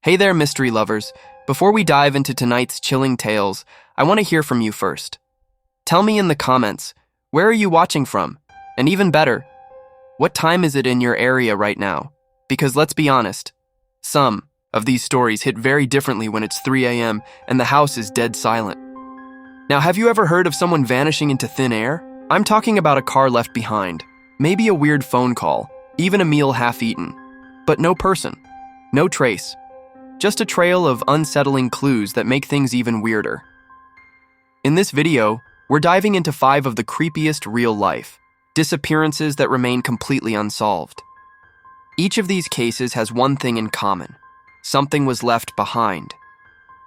Hey there, mystery lovers. Before we dive into tonight's chilling tales, I want to hear from you first. Tell me in the comments, where are you watching from? And even better, what time is it in your area right now? Because let's be honest, some of these stories hit very differently when it's 3 a.m. and the house is dead silent. Now, have you ever heard of someone vanishing into thin air? I'm talking about a car left behind, maybe a weird phone call, even a meal half eaten, but no person, no trace. Just a trail of unsettling clues that make things even weirder. In this video, we're diving into 5 of the creepiest real-life disappearances that remain completely unsolved. Each of these cases has one thing in common. Something was left behind.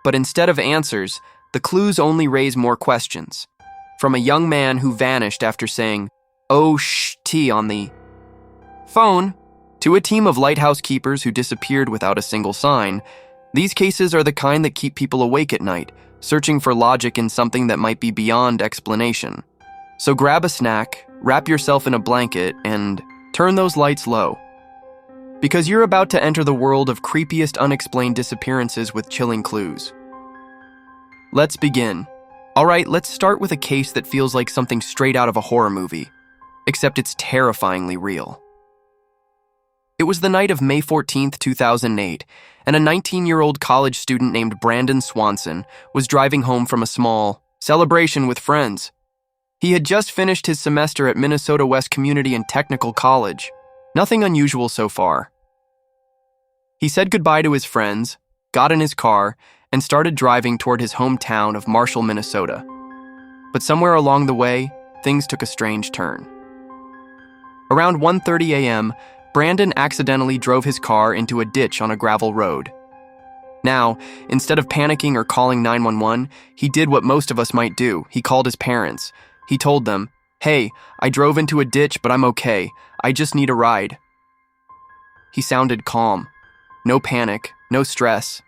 But instead of answers, the clues only raise more questions. From a young man who vanished after saying, "Oh shh," on the phone, to a team of lighthouse keepers who disappeared without a single sign, these cases are the kind that keep people awake at night, searching for logic in something that might be beyond explanation. So grab a snack, wrap yourself in a blanket, and turn those lights low. Because you're about to enter the world of creepiest unexplained disappearances with chilling clues. Let's begin. Alright, let's start with a case that feels like something straight out of a horror movie, except it's terrifyingly real. It was the night of May 14th, 2008, and a 19-year-old college student named Brandon Swanson was driving home from a small celebration with friends. He had just finished his semester at Minnesota West Community and Technical College. Nothing unusual so far. He said goodbye to his friends, got in his car, and started driving toward his hometown of Marshall, Minnesota. But somewhere along the way, things took a strange turn. Around 1:30 a.m., Brandon accidentally drove his car into a ditch on a gravel road. Now, instead of panicking or calling 911, he did what most of us might do. He called his parents. He told them, "Hey, I drove into a ditch, but I'm okay. I just need a ride." He sounded calm. No panic, no stress,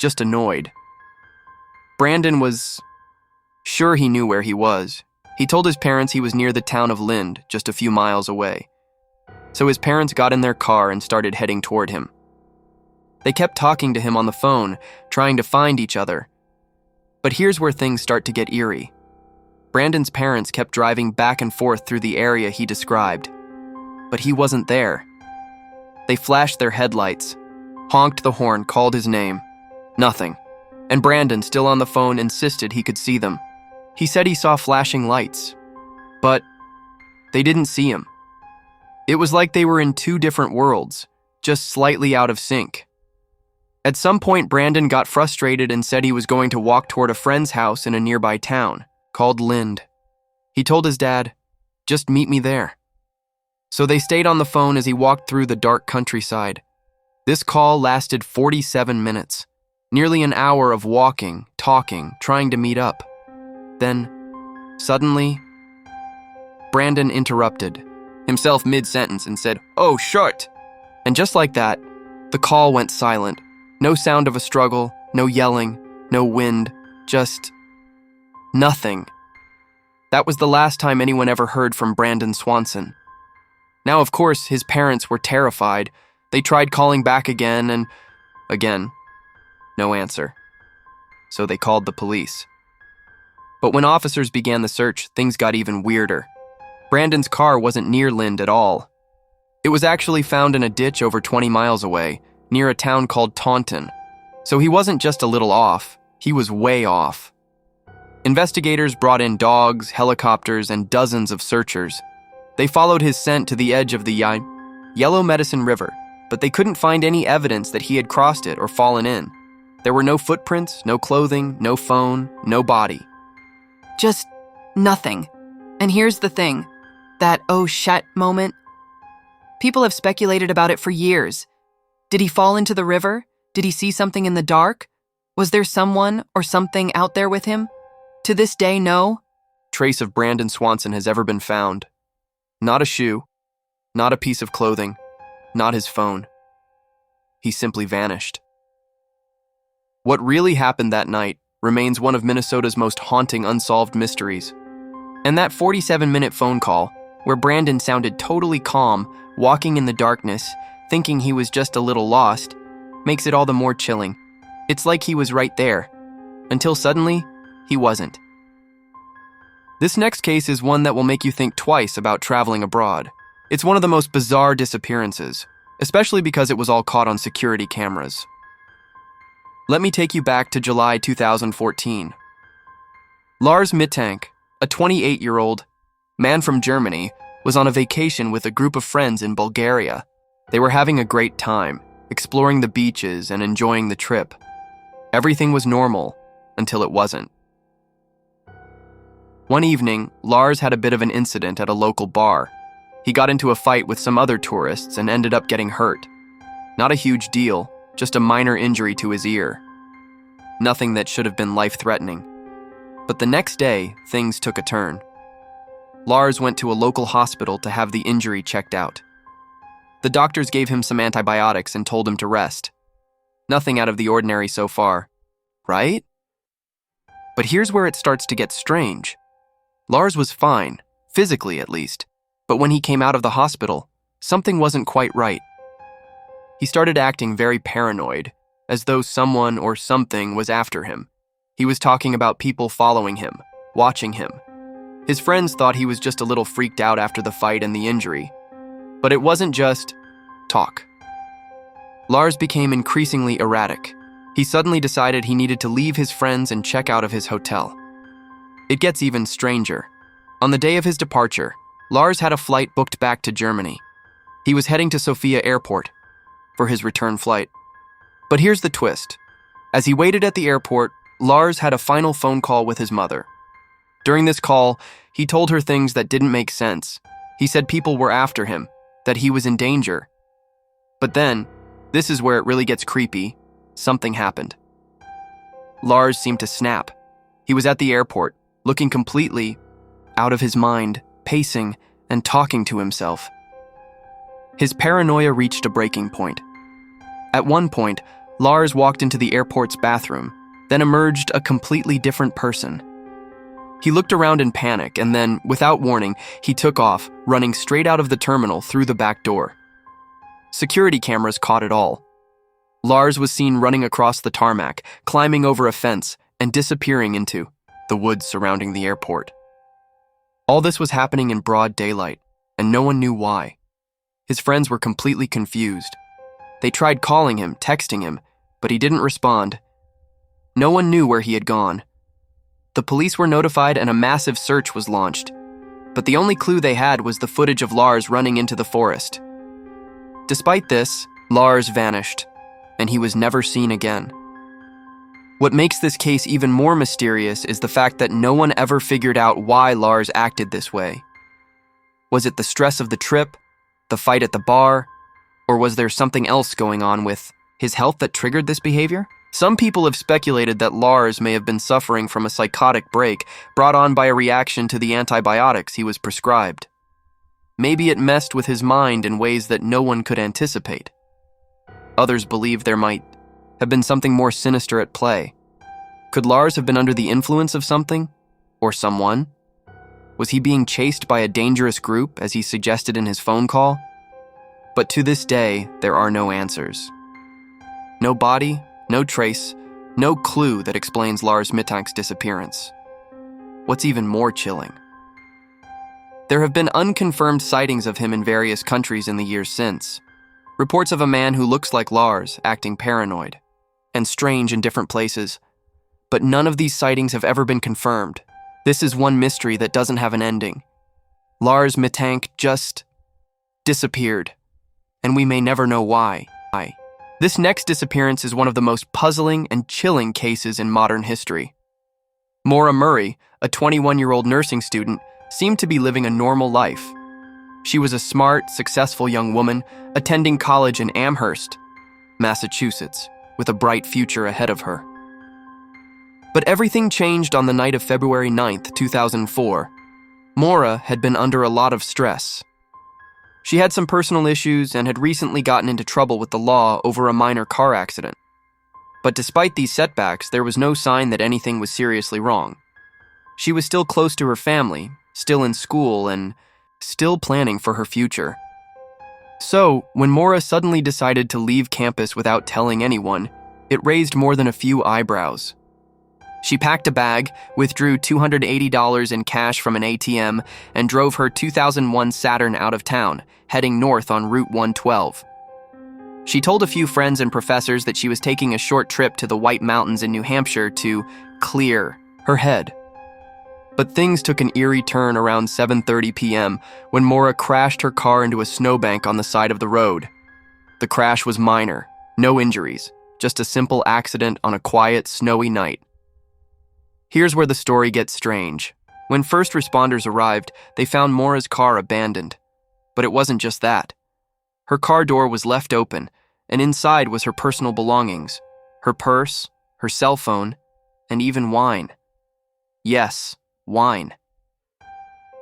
just annoyed. Brandon was sure he knew where he was. He told his parents he was near the town of Lind, just a few miles away. So his parents got in their car and started heading toward him. They kept talking to him on the phone, trying to find each other. But here's where things start to get eerie. Brandon's parents kept driving back and forth through the area he described, but he wasn't there. They flashed their headlights, honked the horn, called his name. Nothing. And Brandon, still on the phone, insisted he could see them. He said he saw flashing lights, but they didn't see him. It was like they were in 2 different worlds, just slightly out of sync. At some point, Brandon got frustrated and said he was going to walk toward a friend's house in a nearby town, called Lind. He told his dad, "Just meet me there." So they stayed on the phone as he walked through the dark countryside. This call lasted 47 minutes, nearly an hour of walking, talking, trying to meet up. Then, suddenly, Brandon interrupted himself mid-sentence and said, "Oh, shit!" And just like that, the call went silent. No sound of a struggle, no yelling, no wind, just nothing. That was the last time anyone ever heard from Brandon Swanson. Now, of course, his parents were terrified. They tried calling back again and again. No answer. So they called the police. But when officers began the search, things got even weirder. Brandon's car wasn't near Lind at all. It was actually found in a ditch over 20 miles away, near a town called Taunton. So he wasn't just a little off, he was way off. Investigators brought in dogs, helicopters, and dozens of searchers. They followed his scent to the edge of the Yellow Medicine River, but they couldn't find any evidence that he had crossed it or fallen in. There were no footprints, no clothing, no phone, no body. Just nothing. And here's the thing. That "oh shit" moment, people have speculated about it for years. Did he fall into the river? Did he see something in the dark? Was there someone or something out there with him? To this day, no trace of Brandon Swanson has ever been found. Not a shoe, not a piece of clothing, not his phone. He simply vanished. What really happened that night remains one of Minnesota's most haunting unsolved mysteries. And that 47-minute phone call, where Brandon sounded totally calm, walking in the darkness, thinking he was just a little lost, makes it all the more chilling. It's like he was right there, until suddenly, he wasn't. This next case is one that will make you think twice about traveling abroad. It's one of the most bizarre disappearances, especially because it was all caught on security cameras. Let me take you back to July 2014. Lars Mittank, a 28-year-old man from Germany, was on a vacation with a group of friends in Bulgaria. They were having a great time, exploring the beaches and enjoying the trip. Everything was normal until it wasn't. One evening, Lars had a bit of an incident at a local bar. He got into a fight with some other tourists and ended up getting hurt. Not a huge deal, just a minor injury to his ear. Nothing that should have been life-threatening. But the next day, things took a turn. Lars went to a local hospital to have the injury checked out. The doctors gave him some antibiotics and told him to rest. Nothing out of the ordinary so far, right? But here's where it starts to get strange. Lars was fine, physically at least, but when he came out of the hospital, something wasn't quite right. He started acting very paranoid, as though someone or something was after him. He was talking about people following him, watching him. His friends thought he was just a little freaked out after the fight and the injury. But it wasn't just talk. Lars became increasingly erratic. He suddenly decided he needed to leave his friends and check out of his hotel. It gets even stranger. On the day of his departure, Lars had a flight booked back to Germany. He was heading to Sofia Airport for his return flight. But here's the twist. As he waited at the airport, Lars had a final phone call with his mother. During this call, he told her things that didn't make sense. He said people were after him, that he was in danger. But then, this is where it really gets creepy, something happened. Lars seemed to snap. He was at the airport, looking completely out of his mind, pacing and talking to himself. His paranoia reached a breaking point. At one point, Lars walked into the airport's bathroom, then emerged a completely different person. He looked around in panic and then, without warning, he took off, running straight out of the terminal through the back door. Security cameras caught it all. Lars was seen running across the tarmac, climbing over a fence, and disappearing into the woods surrounding the airport. All this was happening in broad daylight, and no one knew why. His friends were completely confused. They tried calling him, texting him, but he didn't respond. No one knew where he had gone. The police were notified and a massive search was launched, but the only clue they had was the footage of Lars running into the forest. Despite this, Lars vanished, and he was never seen again. What makes this case even more mysterious is the fact that no one ever figured out why Lars acted this way. Was it the stress of the trip, the fight at the bar, or was there something else going on with his health that triggered this behavior? Some people have speculated that Lars may have been suffering from a psychotic break brought on by a reaction to the antibiotics he was prescribed. Maybe it messed with his mind in ways that no one could anticipate. Others believe there might have been something more sinister at play. Could Lars have been under the influence of something? Or someone? Was he being chased by a dangerous group, as he suggested in his phone call? But to this day, there are no answers. No body, no trace, no clue that explains Lars Mittank's disappearance. What's even more chilling? There have been unconfirmed sightings of him in various countries in the years since. Reports of a man who looks like Lars, acting paranoid and strange in different places. But none of these sightings have ever been confirmed. This is one mystery that doesn't have an ending. Lars Mittank just disappeared, and we may never know why. This next disappearance is one of the most puzzling and chilling cases in modern history. Maura Murray, a 21-year-old nursing student, seemed to be living a normal life. She was a smart, successful young woman attending college in Amherst, Massachusetts, with a bright future ahead of her. But everything changed on the night of February 9th, 2004. Maura had been under a lot of stress. She had some personal issues and had recently gotten into trouble with the law over a minor car accident. But despite these setbacks, there was no sign that anything was seriously wrong. She was still close to her family, still in school, and still planning for her future. So, when Maura suddenly decided to leave campus without telling anyone, it raised more than a few eyebrows. She packed a bag, withdrew $280 in cash from an ATM, and drove her 2001 Saturn out of town, heading north on Route 112. She told a few friends and professors that she was taking a short trip to the White Mountains in New Hampshire to clear her head. But things took an eerie turn around 7:30 p.m. when Maura crashed her car into a snowbank on the side of the road. The crash was minor, no injuries, just a simple accident on a quiet, snowy night. Here's where the story gets strange. When first responders arrived, they found Maura's car abandoned. But it wasn't just that. Her car door was left open, and inside was her personal belongings, her purse, her cell phone, and even wine. Yes, wine.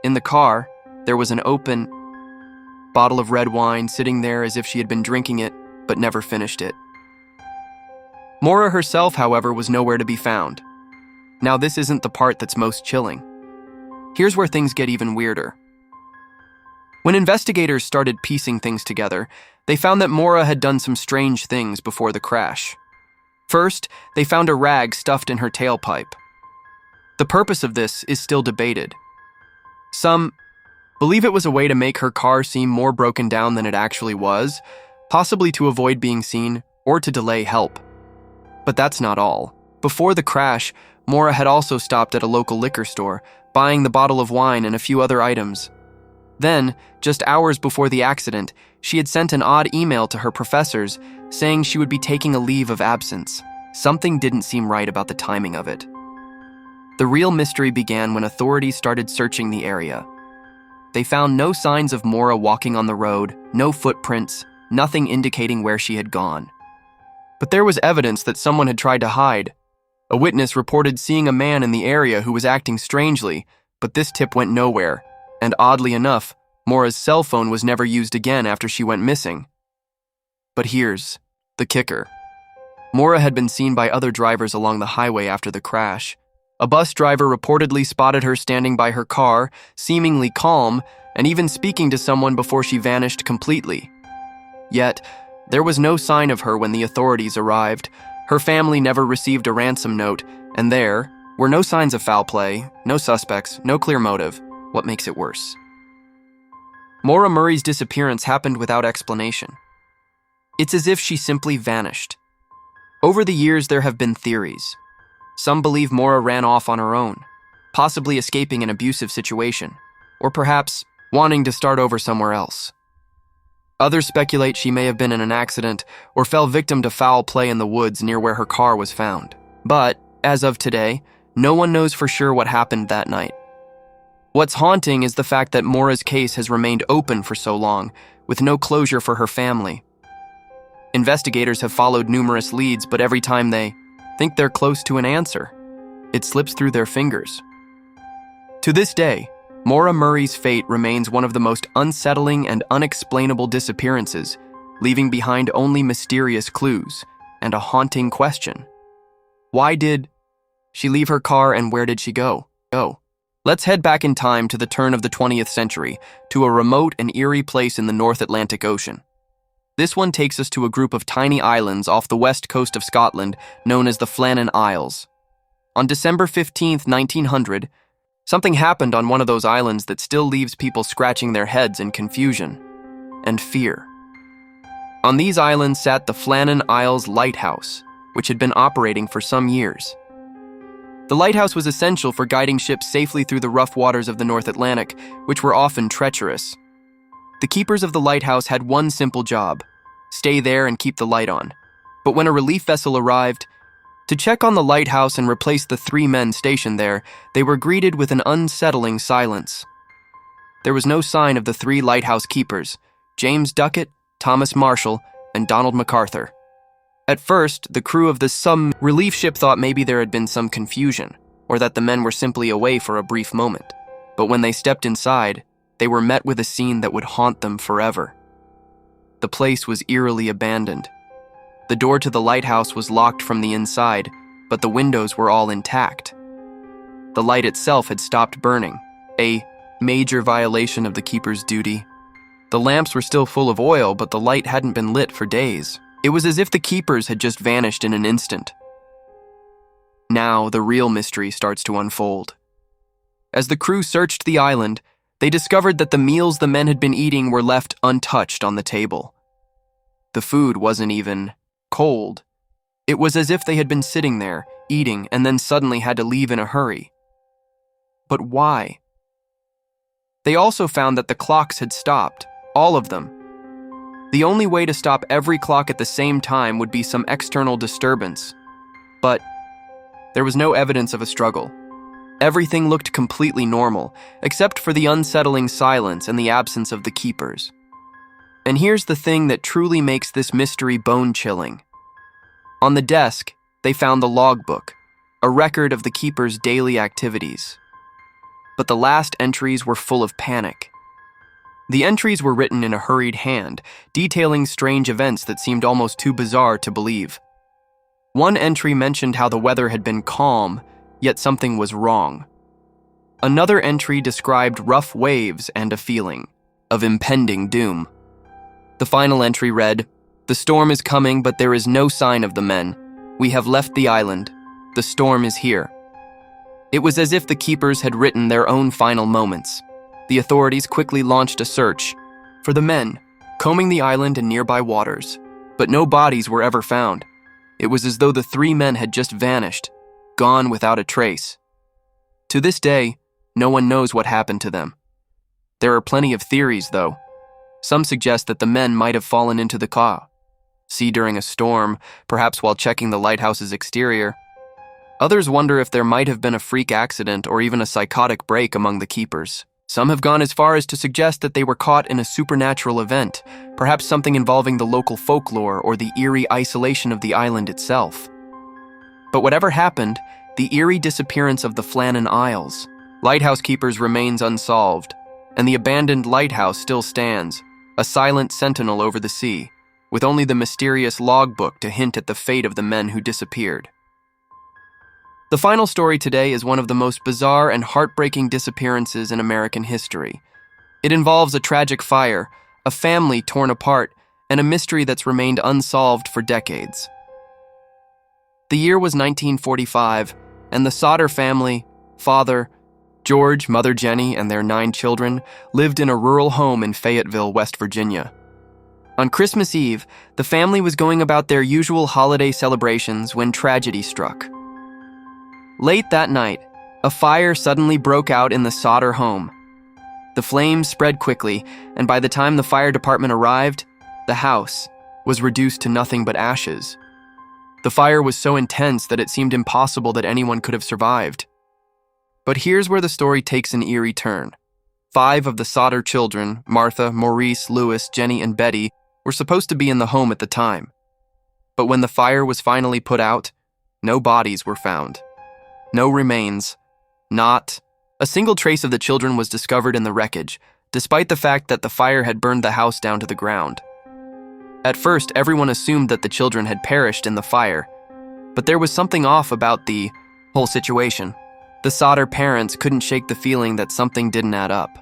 In the car, there was an open bottle of red wine sitting there as if she had been drinking it, but never finished it. Maura herself, however, was nowhere to be found. Now, this isn't the part that's most chilling. Here's where things get even weirder. When investigators started piecing things together, they found that Maura had done some strange things before the crash. First, they found a rag stuffed in her tailpipe. The purpose of this is still debated. Some believe it was a way to make her car seem more broken down than it actually was, possibly to avoid being seen or to delay help. But that's not all. Before the crash, Maura had also stopped at a local liquor store, buying the bottle of wine and a few other items. Then, just hours before the accident, she had sent an odd email to her professors saying she would be taking a leave of absence. Something didn't seem right about the timing of it. The real mystery began when authorities started searching the area. They found no signs of Maura walking on the road, no footprints, nothing indicating where she had gone. But there was evidence that someone had tried to hide. A witness reported seeing a man in the area who was acting strangely, but this tip went nowhere, and oddly enough, Maura's cell phone was never used again after she went missing. But here's the kicker. Maura had been seen by other drivers along the highway after the crash. A bus driver reportedly spotted her standing by her car, seemingly calm, and even speaking to someone before she vanished completely. Yet, there was no sign of her when the authorities arrived. Her family never received a ransom note, and there were no signs of foul play, no suspects, no clear motive. What makes it worse? Maura Murray's disappearance happened without explanation. It's as if she simply vanished. Over the years, there have been theories. Some believe Maura ran off on her own, possibly escaping an abusive situation, or perhaps wanting to start over somewhere else. Others speculate she may have been in an accident or fell victim to foul play in the woods near where her car was found. But, as of today, no one knows for sure what happened that night. What's haunting is the fact that Maura's case has remained open for so long, with no closure for her family. Investigators have followed numerous leads, but every time they think they're close to an answer, it slips through their fingers. To this day, Maura Murray's fate remains one of the most unsettling and unexplainable disappearances, leaving behind only mysterious clues and a haunting question. Why did she leave her car, and where did she go? Let's head back in time to the turn of the 20th century, to a remote and eerie place in the North Atlantic Ocean. This one takes us to a group of tiny islands off the west coast of Scotland known as the Flannan Isles. On December 15, 1900, something happened on one of those islands that still leaves people scratching their heads in confusion and fear. On these islands sat the Flannan Isles Lighthouse, which had been operating for some years. The lighthouse was essential for guiding ships safely through the rough waters of the North Atlantic, which were often treacherous. The keepers of the lighthouse had one simple job: stay there and keep the light on. But when a relief vessel arrived to check on the lighthouse and replace the 3 men stationed there, they were greeted with an unsettling silence. There was no sign of the 3 lighthouse keepers: James Duckett, Thomas Marshall, and Donald MacArthur. At first, the crew of the relief ship thought maybe there had been some confusion, or that the men were simply away for a brief moment. But when they stepped inside, they were met with a scene that would haunt them forever. The place was eerily abandoned. The door to the lighthouse was locked from the inside, but the windows were all intact. The light itself had stopped burning, a major violation of the keeper's duty. The lamps were still full of oil, but the light hadn't been lit for days. It was as if the keepers had just vanished in an instant. Now, the real mystery starts to unfold. As the crew searched the island, they discovered that the meals the men had been eating were left untouched on the table. The food wasn't even cold. It was as if they had been sitting there, eating, and then suddenly had to leave in a hurry. But why? They also found that the clocks had stopped, all of them. The only way to stop every clock at the same time would be some external disturbance. But there was no evidence of a struggle. Everything looked completely normal, except for the unsettling silence and the absence of the keepers. And here's the thing that truly makes this mystery bone-chilling. On the desk, they found the logbook, a record of the keepers' daily activities. But the last entries were full of panic. The entries were written in a hurried hand, detailing strange events that seemed almost too bizarre to believe. One entry mentioned how the weather had been calm, yet something was wrong. Another entry described rough waves and a feeling of impending doom. The final entry read, "The storm is coming, but there is no sign of the men. We have left the island. The storm is here." It was as if the keepers had written their own final moments. The authorities quickly launched a search for the men, combing the island and nearby waters, but no bodies were ever found. It was as though the three men had just vanished, gone without a trace. To this day, no one knows what happened to them. There are plenty of theories, though. Some suggest that the men might have fallen into the sea during a storm, perhaps while checking the lighthouse's exterior. Others wonder if there might have been a freak accident or even a psychotic break among the keepers. Some have gone as far as to suggest that they were caught in a supernatural event, perhaps something involving the local folklore or the eerie isolation of the island itself. But whatever happened, the eerie disappearance of the Flannan Isles, lighthouse keepers remains unsolved, and the abandoned lighthouse still stands, a silent sentinel over the sea, with only the mysterious logbook to hint at the fate of the men who disappeared. The final story today is one of the most bizarre and heartbreaking disappearances in American history. It involves a tragic fire, a family torn apart, and a mystery that's remained unsolved for decades. The year was 1945, and the Sodder family, father, George, mother Jenny, and their 9 children lived in a rural home in Fayetteville, West Virginia. On Christmas Eve, the family was going about their usual holiday celebrations when tragedy struck. Late that night, a fire suddenly broke out in the Sodder home. The flames spread quickly, and by the time the fire department arrived, the house was reduced to nothing but ashes. The fire was so intense that it seemed impossible that anyone could have survived. But here's where the story takes an eerie turn. 5 of the Sodder children, Martha, Maurice, Louis, Jenny, and Betty, were supposed to be in the home at the time. But when the fire was finally put out, no bodies were found. No remains. Not a single trace of the children was discovered in the wreckage, despite the fact that the fire had burned the house down to the ground. At first, everyone assumed that the children had perished in the fire, but there was something off about the whole situation. The Sodder parents couldn't shake the feeling that something didn't add up.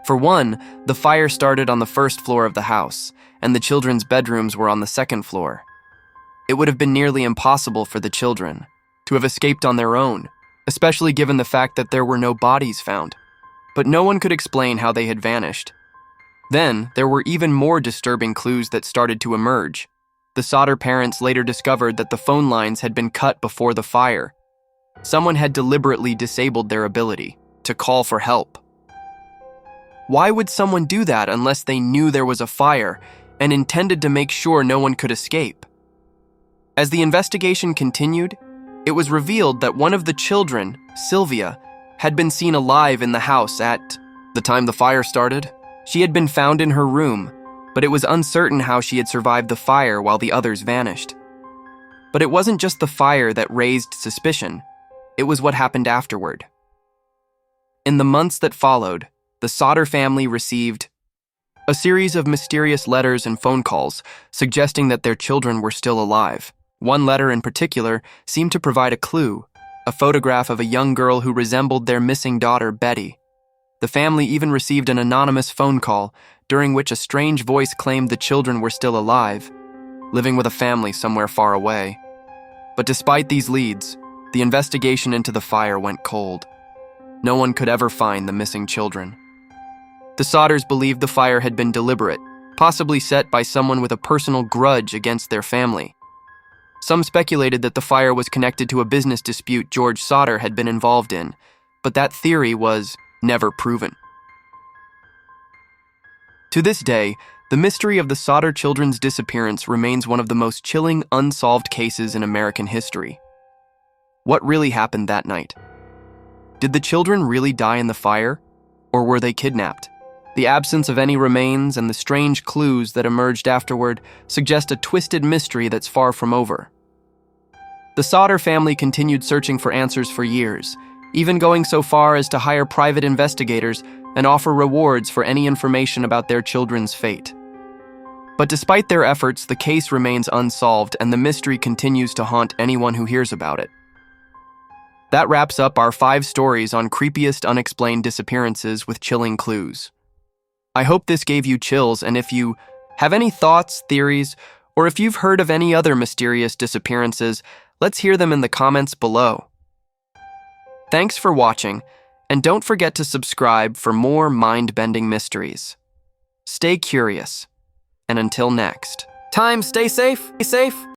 For one, the fire started on the first floor of the house, and the children's bedrooms were on the second floor. It would have been nearly impossible for the children to have escaped on their own, especially given the fact that there were no bodies found. But no one could explain how they had vanished. Then, there were even more disturbing clues that started to emerge. The Sodder parents later discovered that the phone lines had been cut before the fire. Someone had deliberately disabled their ability to call for help. Why would someone do that unless they knew there was a fire and intended to make sure no one could escape? As the investigation continued, it was revealed that one of the children, Sylvia, had been seen alive in the house at the time the fire started. She had been found in her room, but it was uncertain how she had survived the fire while the others vanished. But it wasn't just the fire that raised suspicion. It was what happened afterward. In the months that followed, the Sodder family received a series of mysterious letters and phone calls suggesting that their children were still alive. One letter in particular seemed to provide a clue, a photograph of a young girl who resembled their missing daughter, Betty. The family even received an anonymous phone call during which a strange voice claimed the children were still alive, living with a family somewhere far away. But despite these leads, the investigation into the fire went cold. No one could ever find the missing children. The Sodders believed the fire had been deliberate, possibly set by someone with a personal grudge against their family. Some speculated that the fire was connected to a business dispute George Sodder had been involved in, but that theory was never proven. To this day, the mystery of the Sodder children's disappearance remains one of the most chilling, unsolved cases in American history. What really happened that night? Did the children really die in the fire, or were they kidnapped? The absence of any remains and the strange clues that emerged afterward suggest a twisted mystery that's far from over. The Sodder family continued searching for answers for years, even going so far as to hire private investigators and offer rewards for any information about their children's fate. But despite their efforts, the case remains unsolved and the mystery continues to haunt anyone who hears about it. That wraps up our 5 stories on creepiest unexplained disappearances with chilling clues. I hope this gave you chills, and if you have any thoughts, theories, or if you've heard of any other mysterious disappearances, let's hear them in the comments below. Thanks for watching, and don't forget to subscribe for more mind-bending mysteries. Stay curious, and until next time, stay safe.